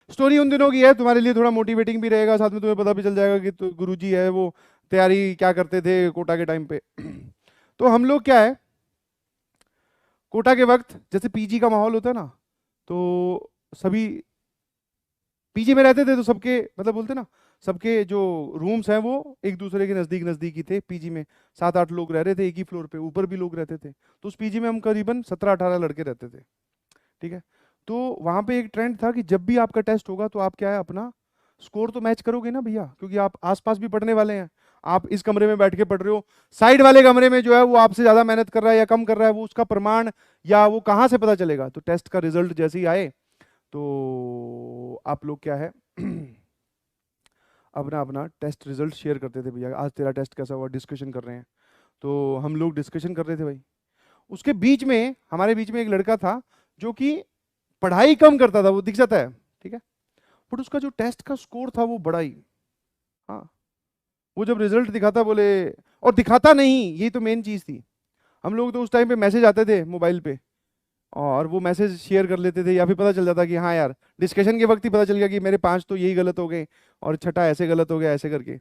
Story उन दिनों की है, तुम्हारे लिए थोड़ा मोटिवेटिंग भी रहेगा, साथ में तुम्हें पता भी चल जाएगा कि तो गुरुजी है वो तैयारी क्या करते थे कोटा के टाइम पे। तो हम लोग क्या है, कोटा के वक्त जैसे पीजी का माहौल होता है ना, तो सभी पीजी में रहते थे, तो सबके मतलब बोलते ना, सबके जो रूम्स हैं वो एक दूसरे के नज़दीक नज़दीक ही थे। पीजी में 7-8 लोग रह रहे थे एक ही फ्लोर पे, ऊपर भी लोग रहते थे। तो उस पीजी में हम करीबन 17-18 लड़के रहते थे। ठीक है। तो वहां पे एक ट्रेंड था कि जब भी आपका टेस्ट होगा तो आप क्या है अपना स्कोर तो मैच करोगे ना भैया, क्योंकि आप आसपास भी पढ़ने वाले हैं। आप इस कमरे में बैठ के पढ़ रहे हो, साइड वाले कमरे में जो है वो आपसे ज्यादा मेहनत कर रहा है या कम कर रहा है, वो उसका प्रमाण या वो कहाँ से पता चलेगा। तो टेस्ट का रिजल्ट जैसे ही आए तो आप लोग क्या है अपना अपना टेस्ट रिजल्ट शेयर करते थे, भैया आज तेरा टेस्ट कैसा हुआ, डिस्कशन कर रहे हैं। तो हम लोग डिस्कशन कर रहे थे भाई। उसके बीच में हमारे बीच में एक लड़का था जो कि पढ़ाई कम करता था, वो दिख जाता है, ठीक है, बट उसका जो टेस्ट का स्कोर था वो बड़ा ही, हाँ, वो जब रिजल्ट दिखाता बोले, और दिखाता नहीं, ये तो मेन चीज थी। हम लोग तो उस टाइम पे मैसेज आते थे मोबाइल पे, और वो मैसेज शेयर कर लेते थे, या फिर पता चल जाता कि हाँ यार डिस्कशन के वक्त ही पता चल गया कि मेरे 5 तो यही गलत हो गए और छठा ऐसे गलत हो गया ऐसे करके।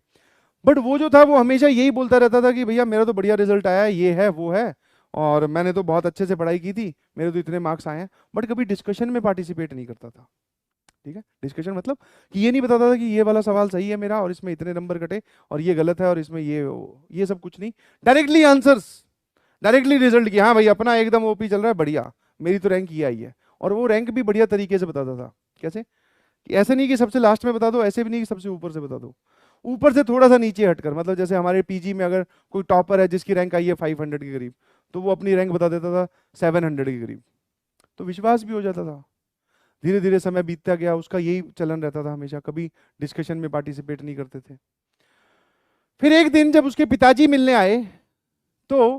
बट वो जो था वो हमेशा यही बोलता रहता था कि भैया मेरा तो बढ़िया रिजल्ट आया है, ये है वो है, और मैंने तो बहुत अच्छे से पढ़ाई की थी, मेरे तो इतने मार्क्स आए हैं। बट कभी डिस्कशन में पार्टिसिपेट नहीं करता था। ठीक है, डिस्कशन मतलब कि ये नहीं बताता था कि ये वाला सवाल सही है मेरा और इसमें इतने नंबर कटे, और ये गलत है और इसमें ये सब कुछ नहीं। डायरेक्टली आंसर्स, डायरेक्टली रिजल्ट की, हाँ भाई अपना एकदम ओपी चल रहा है बढ़िया, मेरी तो रैंक ये आई है। और वो रैंक भी बढ़िया तरीके से बताता था। कैसे कि ऐसे नहीं कि सबसे लास्ट में बता दो, ऐसे भी नहीं कि सबसे ऊपर से बता दो, ऊपर से थोड़ा सा नीचे हटकर, मतलब जैसे हमारे पीजी में अगर कोई टॉपर है जिसकी रैंक आई है 500 के करीब, तो वो अपनी रैंक बता देता था 700 के करीब, तो विश्वास भी हो जाता था। धीरे धीरे समय बीतता गया, उसका यही चलन रहता था, हमेशा कभी डिस्कशन में पार्टिसिपेट नहीं करते थे। फिर एक दिन जब उसके पिताजी मिलने आए, तो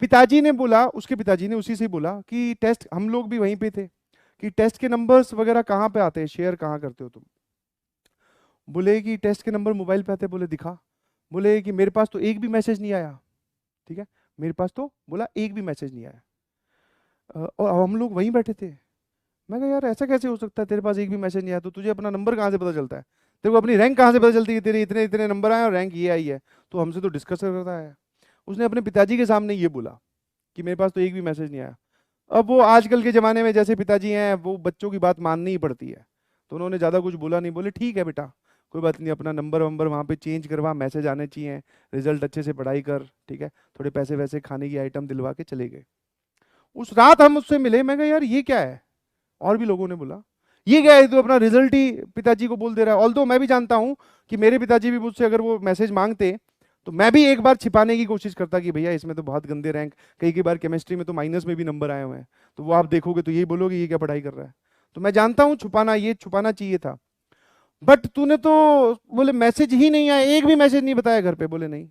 पिताजी ने बोला, उसके पिताजी ने उसी से बोला कि टेस्ट, हम लोग भी वहीं पे थे, कि टेस्ट के नंबर्स वगैरह कहाँ पे आते हैं, शेयर कहाँ करते हो तुम। बोले कि टेस्ट के नंबर मोबाइल पे आते हैं। बोले दिखा। बोले कि मेरे पास तो एक भी मैसेज नहीं आया। ठीक है, मेरे पास तो बोला एक भी मैसेज नहीं आया। और हम लोग वहीं बैठे थे। मैं कहा यार ऐसा कैसे हो सकता है, तेरे पास एक भी मैसेज नहीं आया तो तुझे अपना नंबर कहाँ से पता चलता है, तेरे को अपनी रैंक कहाँ से पता चलती है कि तेरे इतने इतने नंबर आए और रैंक ये आई है, तो हमसे तो डिस्कस करता है। उसने अपने पिताजी के सामने ये बोला कि मेरे पास तो एक भी मैसेज नहीं आया। अब वो आजकल के ज़माने में जैसे पिताजी हैं, वो बच्चों की बात माननी ही पड़ती है, तो उन्होंने ज़्यादा कुछ बोला नहीं, बोले ठीक है बेटा, कोई बात नहीं, अपना नंबर वंबर वहाँ पे चेंज करवा, मैसेज आने चाहिए, रिजल्ट अच्छे से पढ़ाई कर, ठीक है, थोड़े पैसे वैसे खाने की आइटम दिलवा के चले गए। उस रात हम उससे मिले, मैं कहा यार ये क्या है, और भी लोगों ने बोला ये क्या है, तो अपना रिजल्ट ही पिताजी को बोल दे रहा है। ऑल्दो मैं भी जानता हूँ कि मेरे पिताजी भी मुझसे अगर वो मैसेज मांगते तो मैं भी एक बार छिपाने की कोशिश करता कि भैया इसमें तो बहुत गंदे रैंक, कई कई बार केमिस्ट्री में तो माइनस में भी नंबर आए हुए हैं, तो वो आप देखोगे तो यही बोलोगे ये क्या पढ़ाई कर रहा है। तो मैं जानता हूँ छुपाना, ये छुपाना चाहिए था। बट तूने तो बोले मैसेज ही नहीं आया, एक भी मैसेज नहीं बताया घर पे। बोले नहीं।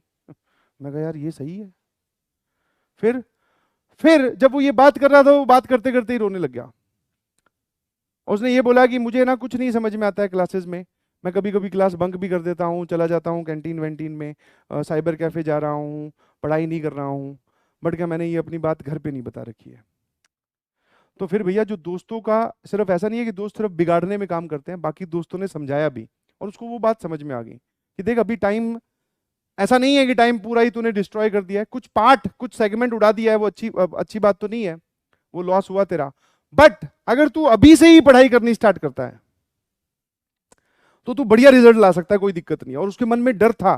मैं कहा यार ये सही है। फिर फिर जब वो ये बात कर रहा था, वो बात करते करते ही रोने लग गया। उसने ये बोला कि मुझे ना कुछ नहीं समझ में आता है क्लासेस में, मैं कभी कभी क्लास बंक भी कर देता हूँ, चला जाता हूँ कैंटीन वैंटीन में, साइबर कैफे जा रहा हूँ, पढ़ाई नहीं कर रहा हूँ, बट क्या मैंने ये अपनी बात घर पे नहीं बता रखी है। तो फिर भैया जो दोस्तों का, सिर्फ ऐसा नहीं है कि दोस्त सिर्फ बिगाड़ने में काम करते हैं, बाकी दोस्तों ने समझाया भी, और उसको वो बात समझ में आ गई कि देख अभी टाइम, ऐसा नहीं है कि टाइम पूरा ही तूने डिस्ट्रॉय कर दिया है, कुछ पार्ट कुछ सेगमेंट उड़ा दिया है, वो अच्छी बात तो नहीं है, वो लॉस हुआ तेरा। बट अगर तू अभी से ही पढ़ाई करनी स्टार्ट करता है तो तू बढ़िया रिजल्ट ला सकता है, कोई दिक्कत नहीं है। और उसके मन में डर था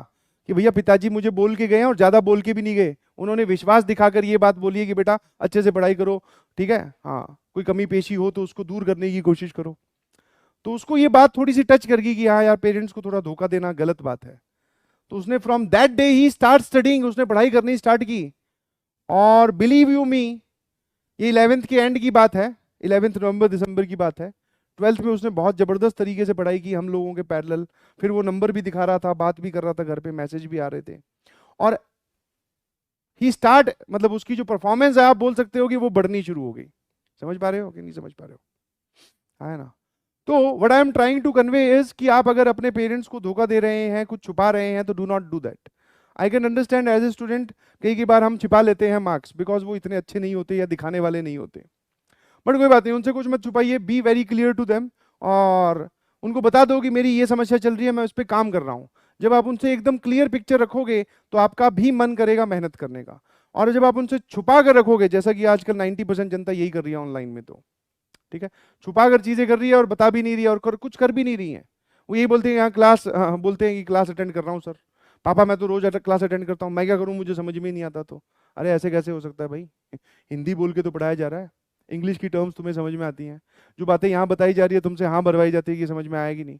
कि भैया पिताजी मुझे बोल के गए हैं और ज्यादा बोल के भी नहीं गए, उन्होंने विश्वास दिखाकर ये बात बोली है कि बेटा अच्छे से पढ़ाई करो, ठीक है, हाँ कोई कमी पेशी हो तो उसको दूर करने की कोशिश करो। तो उसको ये बात थोड़ी सी टच कर गई कि हाँ यार पेरेंट्स को थोड़ा धोखा देना गलत बात है। तो उसने from that day he start studying, उसने पढ़ाई करनी स्टार्ट की। और बिलीव यू मी, ये 11th के एंड की बात है, 11th नवंबर दिसंबर की बात है। 12th में उसने बहुत जबरदस्त तरीके से पढ़ाई की हम लोगों के पैरेलल। फिर वो नंबर भी दिखा रहा था, बात भी कर रहा था घर पे, मैसेज भी आ रहे थे। और ही स्टार्ट, मतलब उसकी जो परफॉर्मेंस है आप बोल सकते हो कि वो बढ़नी शुरू हो गई। समझ पा रहे हो कि नहीं समझ पा रहे हो, है ना। तो what I am trying to convey is कि आप अगर अपने पेरेंट्स को धोखा दे रहे हैं, कुछ छुपा रहे हैं, तो do not do that. I can understand as a student, कई कई बार हम छिपा लेते हैं मार्क्स बिकॉज वो इतने अच्छे नहीं होते या दिखाने वाले नहीं होते। बट कोई बात नहीं, उनसे कुछ मत छुपाइए, be very clear to them. और उनको बता दो कि मेरी ये समस्या चल रही है, मैं उस पर काम कर रहा हूँ। जब आप उनसे एकदम क्लियर पिक्चर रखोगे तो आपका भी मन करेगा मेहनत करने का। और जब आप उनसे छुपा कर रखोगे, जैसा कि आजकल 90% जनता यही कर रही है ऑनलाइन में, तो ठीक है, छुपा कर चीजें कर रही है और बता भी नहीं रही है और कुछ कर भी नहीं रही है। वो यही बोलते हैं यहाँ क्लास, बोलते हैं कि क्लास अटेंड कर रहा हूँ सर। पापा मैं तो रोज क्लास अटेंड करता हूँ, मैं क्या करूँ, मुझे समझ में ही नहीं आता। तो अरे ऐसे कैसे हो सकता है भाई, हिंदी बोल के तो पढ़ाया जा रहा है, इंग्लिश की टर्म्स तुम्हें समझ में आती हैं, जो बातें यहाँ बताई जा रही है तुमसे हाँ भरवाई जाती है कि समझ में आएगी नहीं।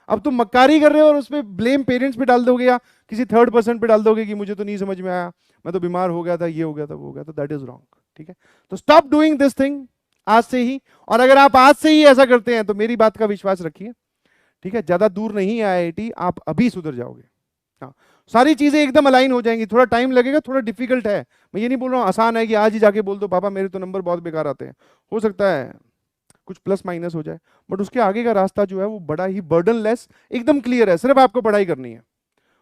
अब तुम मक्कारी कर रहे हो और उसमें ब्लेम पेरेंट्स पे डाल दोगे या किसी थर्ड पर्सन पे डाल दोगे कि मुझे तो नहीं समझ में आया, मैं तो बीमार हो गया था, ये हो गया था, वो हो गया था। That is wrong. ठीक है, तो स्टॉप डूइंग दिस थिंग आज से ही। और अगर आप आज से ही ऐसा करते हैं तो मेरी बात का विश्वास रखिए, ठीक है, ज्यादा दूर नहीं है आईआईटी, आप अभी सुधर जाओगे। हाँ, सारी चीजें एकदम अलाइन हो जाएंगी। थोड़ा टाइम लगेगा, थोड़ा डिफिकल्ट है, मैं ये नहीं बोल रहा हूँ आसान है कि आज ही जाके बोल दो पापा मेरे तो नंबर बहुत बेकार आते हैं। हो सकता है कुछ प्लस माइनस हो जाए, बट उसके आगे का रास्ता जो है वो बड़ा ही बर्डन लेस, एकदम क्लियर है, सिर्फ आपको पढ़ाई करनी है।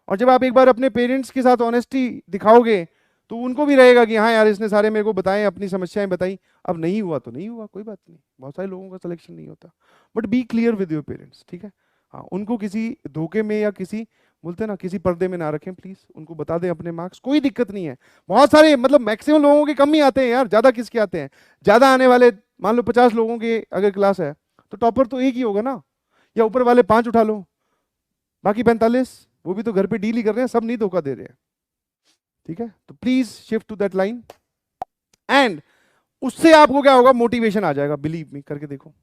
और जब आप एक बार अपने पेरेंट्स के साथ ऑनेस्टी दिखाओगे तो उनको भी रहेगा कि हाँ यार इसने सारे मेरे को बताएं, अपनी समस्याएं बताई, अब नहीं हुआ तो नहीं हुआ, कोई बात नहीं, बहुत सारे लोगों का सिलेक्शन नहीं होता। But be clear with your parents, ठीक है। हाँ, उनको किसी धोखे में या किसी, बोलते हैं ना, किसी पर्दे में ना रखें प्लीज, उनको बता दें अपने मार्क्स, कोई दिक्कत नहीं है। बहुत सारे, मतलब मैक्सिमम लोगों के कम ही आते हैं यार, ज्यादा किसके आते हैं, ज्यादा आने वाले मान लो 50 लोगों के अगर क्लास है तो टॉपर तो एक ही होगा ना, या ऊपर वाले 5 उठा लो, बाकी 45 वो भी तो घर पे डील ही कर रहे हैं, सब नहीं धोखा दे रहे हैं। ठीक है, तो please shift to that line, and उससे आपको क्या होगा, मोटिवेशन आ जाएगा, बिलीव मी, करके देखो।